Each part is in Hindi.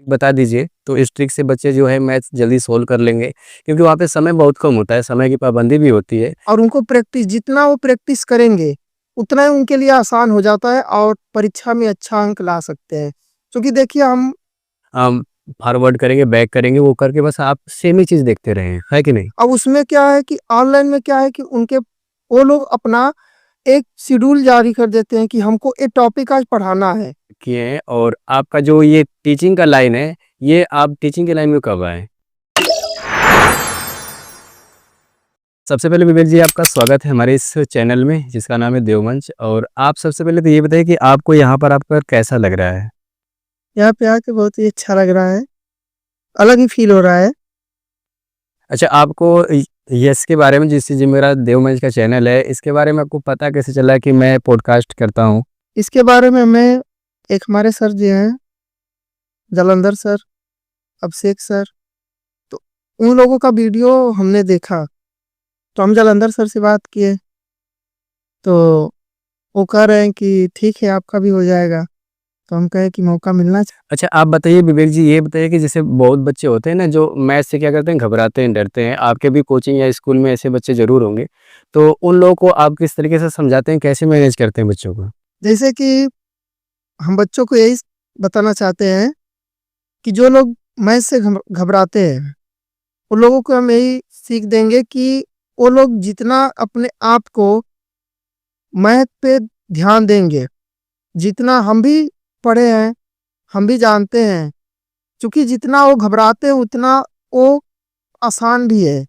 बता दीजिए, तो इस ट्रिक से बच्चे जो है मैथ्स जल्दी सोल्व कर लेंगे, क्योंकि वहाँ पे समय बहुत कम होता है, समय की पाबंदी भी होती है। और उनको प्रैक्टिस जितना वो प्रैक्टिस करेंगे, उतना ही उनके लिए आसान हो जाता है और परीक्षा में अच्छा अंक ला सकते हैं। क्योंकि देखिए हम हम फॉरवर्ड करेंगे, बैक करेंगे, वो करके बस आप सेम ही चीज़ देखते रहें, है कि नहीं? अब उसमें क्या है कि ऑनलाइन में क्या है कि उनके वो लोग अपना एक शेड्यूल जारी कर देते हैं कि हमको ये टॉपिक आज पढ़ाना है। किए हैं और आपका जो ये टीचिंग का लाइन है, ये आप टीचिंग के लाइन में कब आए? सबसे पहले विवेक जी आपका स्वागत है हमारे इस चैनल में जिसका नाम है देवमंच। और आप सबसे पहले तो ये बताइए कि आपको यहाँ पर आपका कैसा लग रहा है? यहाँ पे आके बहुत ही अच्छा लग रहा है, अलग ही फील हो रहा है। अच्छा, आपको यस के बारे में, जिससे जो मेरा देवमंच का चैनल है, इसके बारे में आपको पता कैसे चला कि मैं पॉडकास्ट करता हूँ? इसके बारे में मैं एक हमारे सर जी हैं, जालंधर सर, अभिषेक सर, तो उन लोगों का वीडियो हमने देखा, तो हम जालंधर सर से बात किए, तो वो कह रहे हैं कि ठीक है आपका भी हो जाएगा। तो हम कहे कि मौका मिलना चाहिए। अच्छा, आप बताइए विवेक जी, ये बताइए कि जैसे बहुत बच्चे होते हैं ना जो मैथ से क्या करते हैं, घबराते हैं, डरते हैं। आपके भी कोचिंग या स्कूल में ऐसे बच्चे ज़रूर होंगे। तो उन लोगों को आप किस तरीके से समझाते हैं, कैसे मैनेज करते हैं बच्चों को? जैसे कि हम बच्चों को यही बताना चाहते हैं कि जो लोग मैथ से घबराते हैं, उन लोगों को हम यही सीख देंगे कि वो लोग जितना अपने आप को मैथ पे ध्यान देंगे, जितना हम भी पढ़े हैं, हम भी जानते हैं, क्योंकि जितना वो घबराते हैं उतना वो आसान भी है।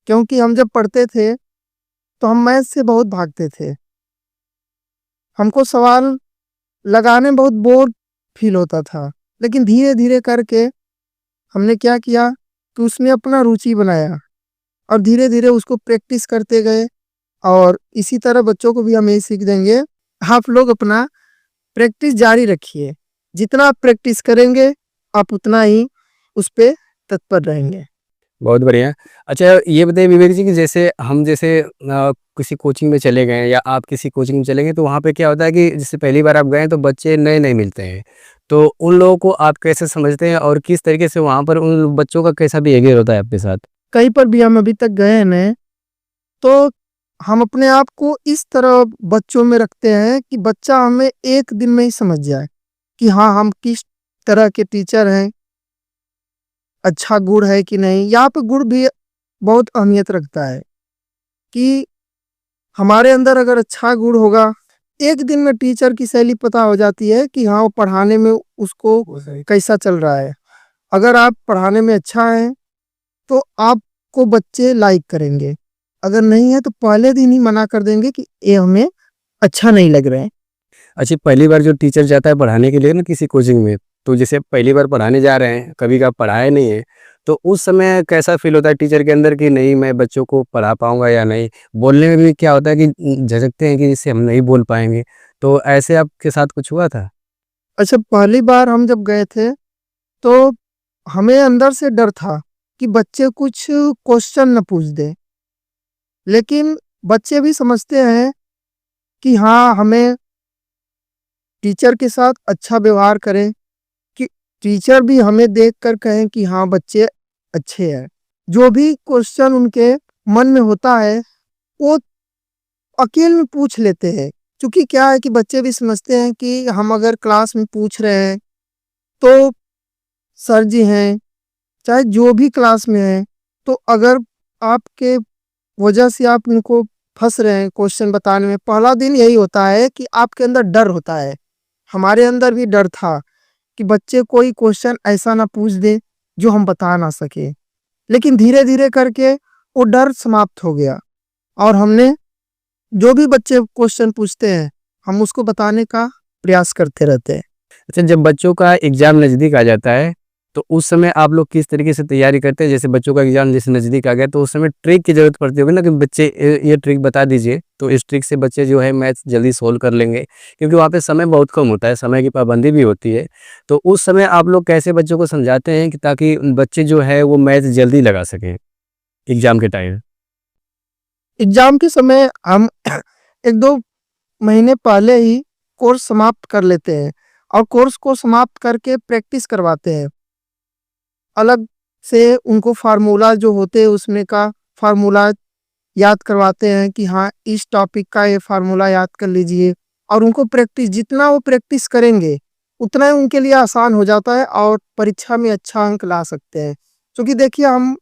क्योंकि हम जब पढ़ते थे तो हम मैथ से बहुत भागते थे, हमको सवाल लगाने में बहुत बोर फील होता था। लेकिन धीरे धीरे करके हमने क्या किया कि उसमें अपना रुचि बनाया और धीरे धीरे उसको प्रैक्टिस करते गए। और इसी तरह बच्चों को भी हम यही सीख देंगे, आप लोग अपना प्रैक्टिस जारी रखिए, जितना आप प्रैक्टिस करेंगे आप उतना ही उस पे तत्पर रहेंगे। बहुत बढ़िया। अच्छा, ये बताइए विवेक जी कि जैसे किसी कोचिंग में चले गए या आप किसी कोचिंग में चले गए, तो वहाँ पे क्या होता है कि जैसे पहली बार आप गए तो बच्चे नए-नए मिलते हैं। तो उन लोगों को आप कैसे समझते हैं और किस तरीके से वहाँ पर उन बच्चों का कैसा बिहेवियर होता है आपके साथ? कहीं पर भी हम अभी तक गए हैं तो हम अपने आप को इस तरह बच्चों में रखते हैं कि बच्चा हमें एक दिन में ही समझ जाए कि हाँ हम किस तरह के टीचर हैं, अच्छा गुण है कि नहीं। यहाँ पे गुण भी बहुत अहमियत रखता है कि हमारे अंदर अगर अच्छा गुण होगा, एक दिन में टीचर की शैली पता हो जाती है कि हाँ वो पढ़ाने में उसको कैसा चल रहा है। अगर आप पढ़ाने में अच्छा है तो आपको बच्चे लाइक करेंगे, अगर नहीं है तो पहले दिन ही मना कर देंगे कि ये हमें अच्छा नहीं लग रहा है। अच्छा, पहली बार जो टीचर जाता है पढ़ाने के लिए ना किसी कोचिंग में, तो जैसे पहली बार पढ़ाने जा रहे हैं, कभी का पढ़ाया नहीं है, तो उस समय कैसा फ़ील होता है टीचर के अंदर कि नहीं मैं बच्चों को पढ़ा पाऊँगा या नहीं? बोलने में भी क्या होता है कि झिझकते हैं कि इससे हम नहीं बोल पाएँगे। तो ऐसे आपके साथ कुछ हुआ था? अच्छा, पहली बार हम जब गए थे तो हमें अंदर से डर था कि बच्चे कुछ क्वेश्चन न पूछ दें, लेकिन बच्चे भी समझते हैं कि हाँ हमें टीचर के साथ अच्छा व्यवहार करें, कि टीचर भी हमें देखकर कहें कि हाँ बच्चे अच्छे हैं। जो भी क्वेश्चन उनके मन में होता है वो अकेले में पूछ लेते हैं। क्योंकि क्या है कि बच्चे भी समझते हैं कि हम अगर क्लास में पूछ रहे हैं तो सर जी हैं, चाहे जो भी क्लास में है, तो अगर आपके वजह से आप इनको फंस रहे हैं क्वेश्चन बताने में, पहला दिन यही होता है कि आपके अंदर डर होता है। हमारे अंदर भी डर था कि बच्चे कोई क्वेश्चन ऐसा ना पूछ दे जो हम बता ना सके। लेकिन धीरे धीरे करके वो डर समाप्त हो गया और हमने जो भी बच्चे क्वेश्चन पूछते हैं हम उसको बताने का प्रयास करते रहते हैं। अच्छा, जब बच्चों का एग्ज़ाम नज़दीक आ जाता है, तो उस समय आप लोग किस तरीके से तैयारी करते हैं? जैसे बच्चों का एग्ज़ाम जैसे नज़दीक आ गया, तो उस समय ट्रिक की ज़रूरत पड़ती होगी ना कि बच्चे ये ट्रिक बता दीजिए, तो इस ट्रिक से बच्चे जो है मैथ्स जल्दी सोल्व कर लेंगे। क्योंकि वहाँ पे समय बहुत कम होता है, समय की पाबंदी भी होती है। तो उस समय आप लोग कैसे बच्चों को समझाते हैं कि ताकि बच्चे जो है वो मैथ्स जल्दी लगा सकें एग्ज़ाम के टाइम? एग्जाम के समय हम 1-2 महीने पहले ही कोर्स समाप्त कर लेते हैं और कोर्स को समाप्त करके प्रैक्टिस करवाते हैं। अलग से उनको फार्मूला जो होते हैं उसमें का फार्मूला याद करवाते हैं कि हाँ इस टॉपिक का ये फार्मूला याद कर लीजिए, और उनको प्रैक्टिस जितना वो प्रैक्टिस करेंगे उतना ही उनके लिए आसान हो जाता है और परीक्षा में अच्छा अंक ला सकते हैं। क्योंकि देखिए हम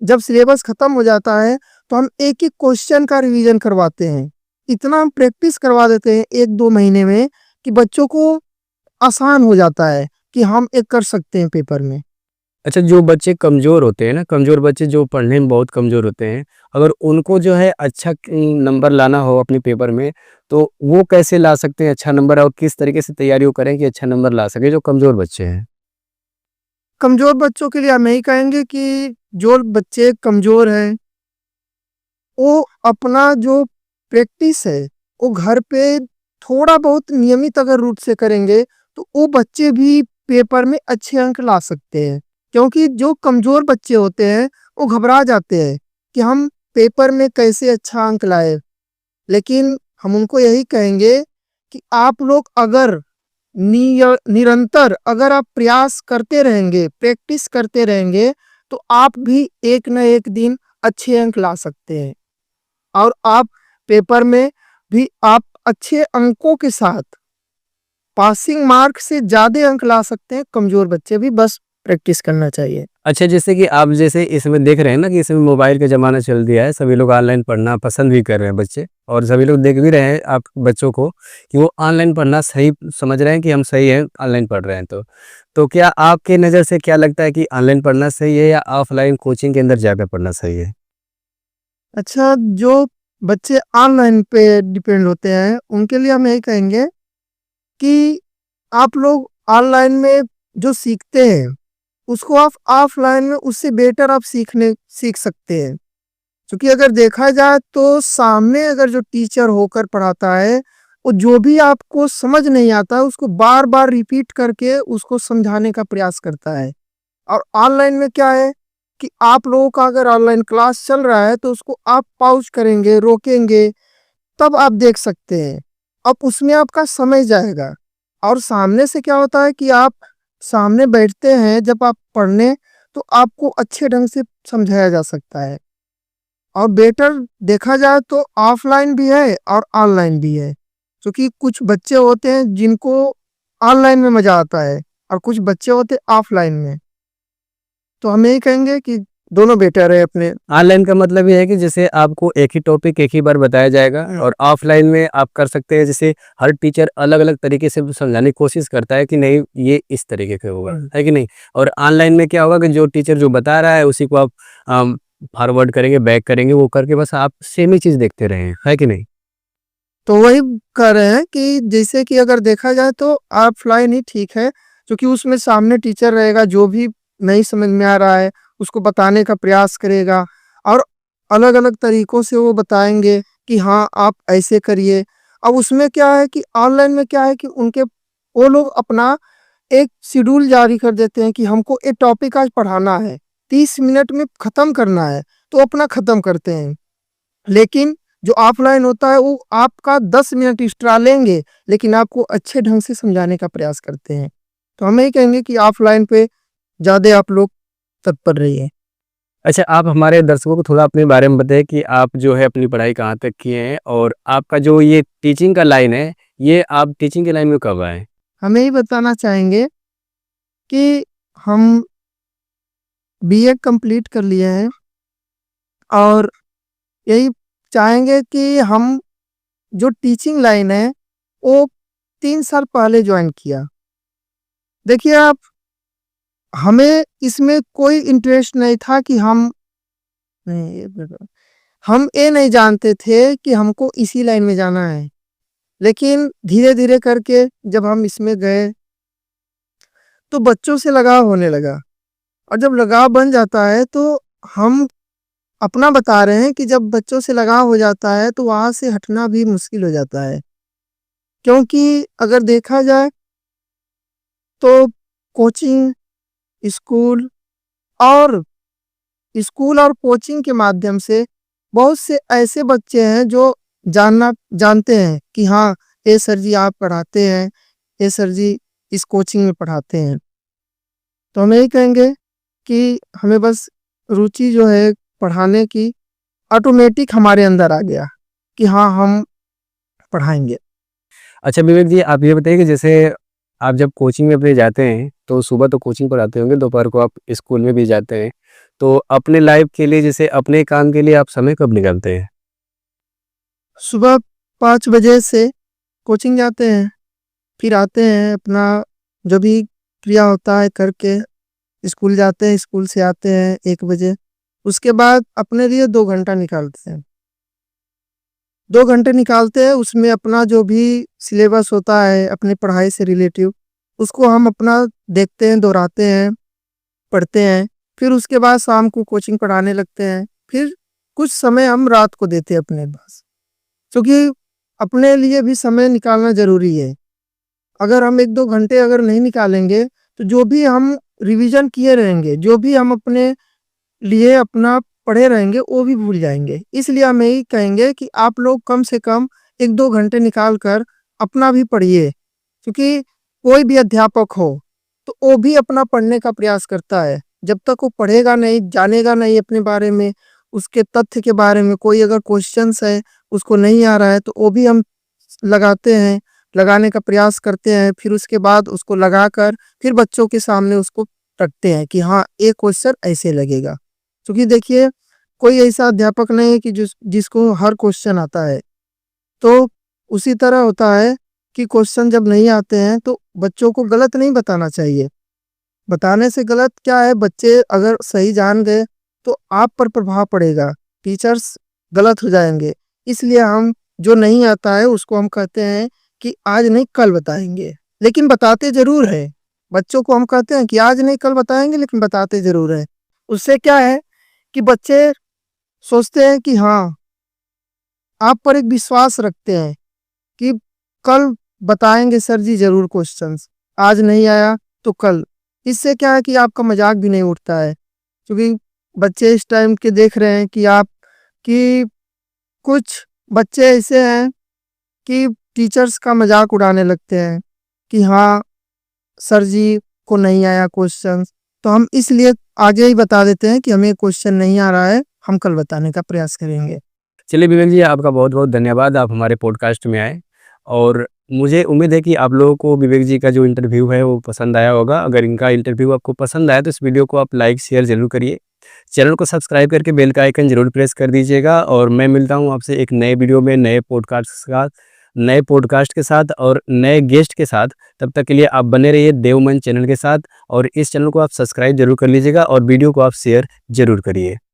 जब सिलेबस खत्म हो जाता है तो हम एक एक क्वेश्चन का रिवीजन करवाते हैं, इतना हम प्रैक्टिस करवा देते हैं 1-2 महीने में कि बच्चों को आसान हो जाता है कि हम एक कर सकते हैं पेपर में। अच्छा, जो बच्चे कमज़ोर होते हैं ना, कमज़ोर बच्चे जो पढ़ने में बहुत कमज़ोर होते हैं, अगर उनको जो है अच्छा नंबर लाना हो अपने पेपर में, तो वो कैसे ला सकते हैं अच्छा नंबर और किस तरीके से तैयारी वो करें कि अच्छा नंबर ला सकें जो कमज़ोर बच्चे हैं? कमज़ोर बच्चों के लिए हम यही कहेंगे कि जो बच्चे कमज़ोर हैं, वो अपना जो प्रैक्टिस है, वो घर पे थोड़ा बहुत नियमित अगर रूप से करेंगे, तो वो बच्चे भी पेपर में अच्छे अंक ला सकते हैं। क्योंकि जो कमज़ोर बच्चे होते हैं, वो घबरा जाते हैं कि हम पेपर में कैसे अच्छा अंक लाएँ। लेकिन हम उनको यही कहेंगे कि आप लोग अगर निरंतर अगर आप प्रयास करते रहेंगे, प्रैक्टिस करते रहेंगे, तो आप भी एक न एक दिन अच्छे अंक ला सकते हैं और आप पेपर में भी आप अच्छे अंकों के साथ पासिंग मार्क से ज़्यादा अंक ला सकते हैं। कमज़ोर बच्चे भी बस प्रैक्टिस करना चाहिए। अच्छा, जैसे कि आप जैसे इसमें देख रहे हैं ना कि इसमें मोबाइल का ज़माना चल दिया है, सभी लोग ऑनलाइन पढ़ना पसंद भी कर रहे हैं बच्चे और सभी लोग देख भी रहे हैं आप बच्चों को कि वो ऑनलाइन पढ़ना सही समझ रहे हैं कि हम सही है ऑनलाइन पढ़ रहे हैं तो क्या आपके नज़र से क्या लगता है कि ऑनलाइन पढ़ना सही है या ऑफलाइन कोचिंग के अंदर जाकर पढ़ना सही है? अच्छा, जो बच्चे ऑनलाइन पे डिपेंड होते हैं, उनके लिए हम यही कहेंगे कि आप लोग ऑनलाइन में जो सीखते हैं, उसको आप ऑफलाइन में उससे बेटर आप सीख सकते हैं। क्योंकि अगर देखा जाए तो सामने अगर जो टीचर होकर पढ़ाता है, वो जो भी आपको समझ नहीं आता है, उसको बार-बार रिपीट करके उसको समझाने का प्रयास करता है। और ऑनलाइन में क्या है कि आप लोगों का अगर ऑनलाइन क्लास चल रहा है, तो उसको आप पॉज़ करेंगे, रोकेंगे, तब आप देख सकते हैं। अब उसमें आपका समय जाएगा और सामने से क्या होता है कि आप सामने बैठते हैं जब आप पढ़ने, तो आपको अच्छे ढंग से समझाया जा सकता है। और बेटर देखा जाए तो ऑफलाइन भी है और ऑनलाइन भी है। क्योंकि कुछ बच्चे होते हैं जिनको ऑनलाइन में मज़ा आता है और कुछ बच्चे होते हैं ऑफलाइन में। तो हम यही कहेंगे कि दोनों बेटर है अपने। ऑनलाइन का मतलब ये है कि जैसे आपको एक ही टॉपिक एक ही बार बताया जाएगा और ऑफलाइन में आप कर सकते हैं जैसे हर टीचर अलग-अलग तरीके से समझाने की कोशिश करता है कि नहीं ये इस तरीके से होगा, है कि नहीं? और ऑनलाइन में क्या होगा कि जो टीचर जो बता रहा है उसी को आप फॉरवर्ड करेंगे, बैक करेंगे, वो करके बस आप सेम ही चीज़ देखते रहें, है कि नहीं? तो वही कह रहे हैं कि जैसे कि अगर देखा जाए तो ऑफलाइन ही ठीक है, क्योंकि उसमें सामने टीचर रहेगा, जो भी नहीं समझ में आ रहा है, उसको बताने का प्रयास करेगा और अलग-अलग तरीकों से वो बताएँगे कि हाँ, आप ऐसे करिए। अब उसमें क्या है कि ऑनलाइन में क्या है कि उनके वो लोग अपना एक शेड्यूल जारी कर देते हैं कि हमको ये टॉपिक आज पढ़ाना है, 30 मिनट में खत्म करना है, तो अपना खत्म करते हैं। लेकिन जो ऑफलाइन होता है वो आपका 10 मिनट एक्स्ट्रा लेंगे, लेकिन आपको अच्छे ढंग से समझाने का प्रयास करते हैं। तो हम यही कहेंगे कि ऑफलाइन पे ज़्यादा आप लोग तत्पर रहिए। अच्छा, आप हमारे दर्शकों को थोड़ा अपने बारे में बताइए कि आप जो है अपनी पढ़ाई कहाँ तक किए हैं और आपका जो ये टीचिंग का लाइन है, ये आप टीचिंग के लाइन में कब आए? हम यही बताना चाहेंगे कि हम बीए कंप्लीट कर लिए हैं और यही चाहेंगे कि हम जो टीचिंग लाइन है, वो 3 साल पहले जॉइन किया। देखिए आप, हमें इसमें कोई इंटरेस्ट नहीं था कि हम ये नहीं जानते थे कि हमको इसी लाइन में जाना है। लेकिन धीरे-धीरे करके जब हम इसमें गए, तो बच्चों से लगाव होने लगा और जब लगाव बन जाता है, तो हम अपना बता रहे हैं कि जब बच्चों से लगाव हो जाता है, तो वहाँ से हटना भी मुश्किल हो जाता है। क्योंकि अगर देखा जाए, तो कोचिंग, स्कूल और कोचिंग के माध्यम से बहुत से ऐसे बच्चे हैं जो जानते हैं कि हाँ, ये सर जी आप पढ़ाते हैं, ये सर जी इस कोचिंग में पढ़ाते हैं। तो हम यही कहेंगे कि हमें बस रुचि जो है पढ़ाने की ऑटोमेटिक हमारे अंदर आ गया कि हाँ, हम पढ़ाएँगे। अच्छा विवेक जी, आप ये बताइए कि जैसे आप जब कोचिंग में अपने जाते हैं, तो सुबह तो कोचिंग पढ़ाते होंगे, दोपहर को आप स्कूल में भी जाते हैं। तो अपने लाइफ़ के लिए जैसे अपने काम के लिए आप समय कब निकालते हैं? सुबह 5 बजे से कोचिंग जाते हैं, फिर आते हैं अपना जो भी क्रिया होता है करके स्कूल जाते हैं, स्कूल से आते हैं 1 बजे। उसके बाद अपने लिए 2 घंटा निकालते हैं। 2 घंटे निकालते हैं, उसमें अपना जो भी सिलेबस होता है अपनी पढ़ाई से रिलेटिव, उसको हम अपना देखते हैं, दोहराते हैं, पढ़ते हैं। फिर उसके बाद शाम को कोचिंग पढ़ाने लगते हैं। फिर कुछ समय हम रात को देते हैं अपने पास, क्योंकि अपने लिए भी समय निकालना ज़रूरी है। अगर हम 1-2 घंटे अगर नहीं निकालेंगे, तो जो भी हम रिवीज़न किए रहेंगे, जो भी हम अपने लिए अपना पढ़े रहेंगे, वो भी भूल जाएँगे। इसलिए हम यही कहेंगे कि आप लोग कम से कम 1-2 घंटे निकाल कर अपना भी पढ़िए, क्योंकि कोई भी अध्यापक हो, तो वो भी अपना पढ़ने का प्रयास करता है। जब तक वो पढ़ेगा नहीं, जानेगा नहीं अपने बारे में, उसके तथ्य के बारे में, कोई अगर क्वेश्चन्स है, उसको नहीं आ रहा है, तो वो भी हम लगाते हैं, लगाने का प्रयास करते हैं। फिर उसके बाद उसको लगाकर फिर बच्चों के सामने उसको रखते हैं कि हाँ, ये क्वेश्चन ऐसे लगेगा। क्योंकि देखिए, कोई ऐसा अध्यापक नहीं है कि जिसको हर क्वेश्चन आता है। तो उसी तरह होता है कि क्वेश्चन जब नहीं आते हैं, तो बच्चों को गलत नहीं बताना चाहिए। बताने से गलत क्या है, बच्चे अगर सही जान गए, तो आप पर प्रभाव पड़ेगा, टीचर्स गलत हो जाएँगे। इसलिए हम जो नहीं आता है, उसको हम कहते हैं कि आज नहीं कल बताएँगे, लेकिन बताते ज़रूर हैं। बच्चों को हम कहते हैं कि आज नहीं कल बताएँगे, लेकिन बताते ज़रूर हैं। उससे क्या है कि बच्चे सोचते हैं कि हाँ, आप पर एक विश्वास रखते हैं कि कल बताएँगे सर जी ज़रूर क्वेश्चंस, आज नहीं आया तो कल। इससे क्या है कि आपका मज़ाक भी नहीं उड़ता है, क्योंकि बच्चे इस टाइम के देख रहे हैं कि कुछ बच्चे ऐसे हैं कि टीचर्स का मज़ाक उड़ाने लगते हैं कि हाँ, सर जी को नहीं आया क्वेश्चंस, तो हम इसलिए आगे ही बता देते हैं कि हमें क्वेश्चन नहीं आ रहा है, हम कल बताने का प्रयास करेंगे। चलिए विवेक जी, आपका बहुत-बहुत धन्यवाद, आप हमारे पॉडकास्ट में आए और मुझे उम्मीद है कि आप लोगों को विवेक जी का जो इंटरव्यू है वो पसंद आया होगा। अगर इनका इंटरव्यू आपको पसंद आया तो इस वीडियो को आप लाइक, शेयर ज़रूर करिए। चैनल को सब्सक्राइब करके बेल का आइकन ज़रूर प्रेस कर दीजिएगा और मैं मिलता हूँ आपसे एक नए वीडियो में, नए पॉडकास्ट के साथ और नए गेस्ट के साथ। तब तक के लिए आप बने रहिए देवमन चैनल के साथ और इस चैनल को आप सब्सक्राइब ज़रूर कर लीजिएगा और वीडियो को आप शेयर ज़रूर करिए।